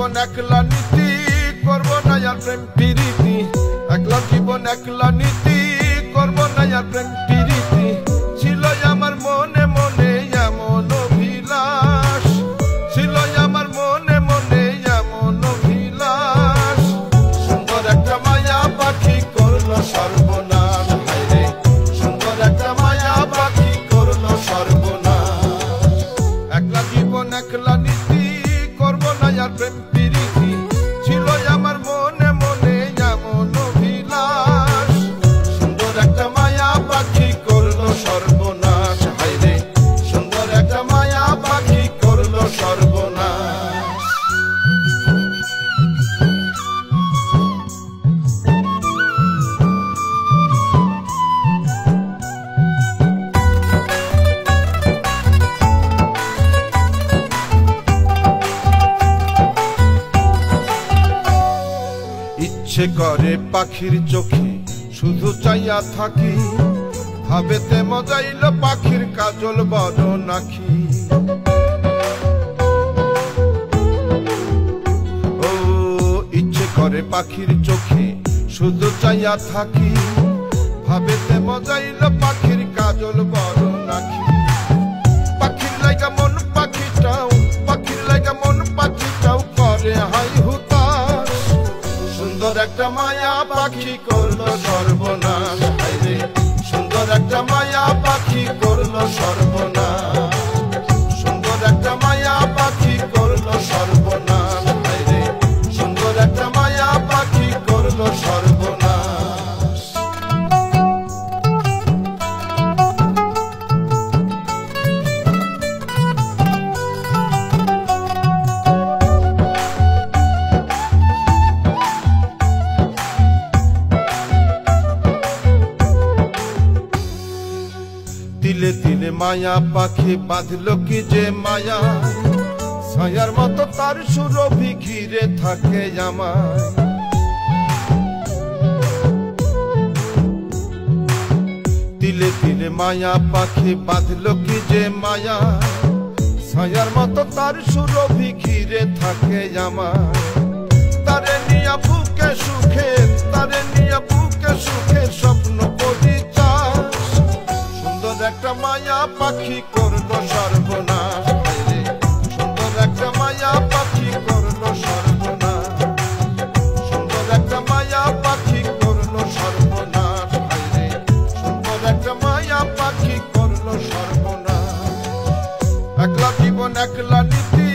জীবন একলা নীতি করব না আর প্রেম প্রীতি, একলা জীবন একলা নীতি করব না আর প্রেম প্রীতি। ছিল আমার মনে মনে এমন অভিলাষ, ছিল আমার মনে মনে এমন অভিলাষ, সুন্দর একটা মায়া পাখি করলো সর্বনাশ। হায়রে সুন্দর একটা মায়া পাখি করলো সর্বনাশ। একলা জীবন একলা নীতি করব না আর প্রেম প্রীতি, ছিল আমার মনে মনে এমন অভিলাষ, সুন্দর একটা মায়া পাখি করলো সর্বনাশ। হায়রে সুন্দর একটা মায়া পাখি করলো সর্বনাশ। ইচ্ছে করে পাখির চোখে শুধু চাইয়া থাকি, ভাবেতে মজাইল পাখির কাজল বড় নাকি। ও ইচ্ছে করে পাখির চোখে শুধু চাইয়া থাকি, ভাবেতে মজাইল পাখির কাজল বড় নাকি। পাখির লাইগা মন পাখিটাও, পাখির লাইগা মন পাখিটাও করে হাই হুতাশ, সুন্দর একটা মায়া পাখি করলো সর্বনাশ। হায়রে সুন্দর একটা মায়া পাখি করলো সর্বনাশ, সুন্দর একটা মায়া পাখি করলো সর্বনাশ। হায়রে সুন্দর একটা মায়া পাখি করলো সর্বনাশ। তিলে তিলে মায়া পাখি বাঁধলো কি যে মায়া, ছায়ার মতো তার সুরভি ঘিরে থাকে আমায়। তিলে তিলে মায়া পাখি বাঁধলো কি যে মায়া, ছায়ার মতো তার সুরভি ঘিরে থাকে আমায়। তারে নিয়া বুকে সুখের, তারে নিয়া বুকে সুখের স্বপ্ন করি চাষ, সুন্দর একটা মায়া পাখি করলো সর্বনাশ। হায়রে সুন্দর একটা মায়া পাখি করলো সর্বনাশ, সুন্দর একটা মায়া পাখি করলো সর্বনাশ। হায়রে সুন্দর একটা মায়া পাখি করলো সর্বনাশ। একলা জীবন একলা নীতি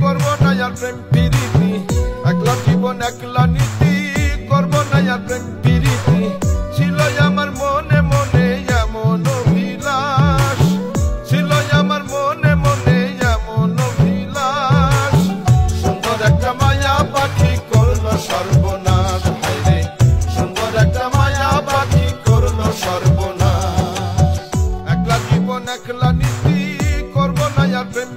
করব না আর প্রেম প্রীতি, একলা জীবন একলা নীতি করব না আর প্রেম প্রীতি। ছিল আমার মনে মনে এমন অভিলাষ, ছিল আমার মনে মনে এমন অভিলাষ, সুন্দর একটা মায়া পাখি করলো সর্বনাশ। হায়রে সুন্দর একটা মায়া পাখি করলো সর্বনাশ। একলা জীবন একলা নীতি করব না আর প্রেম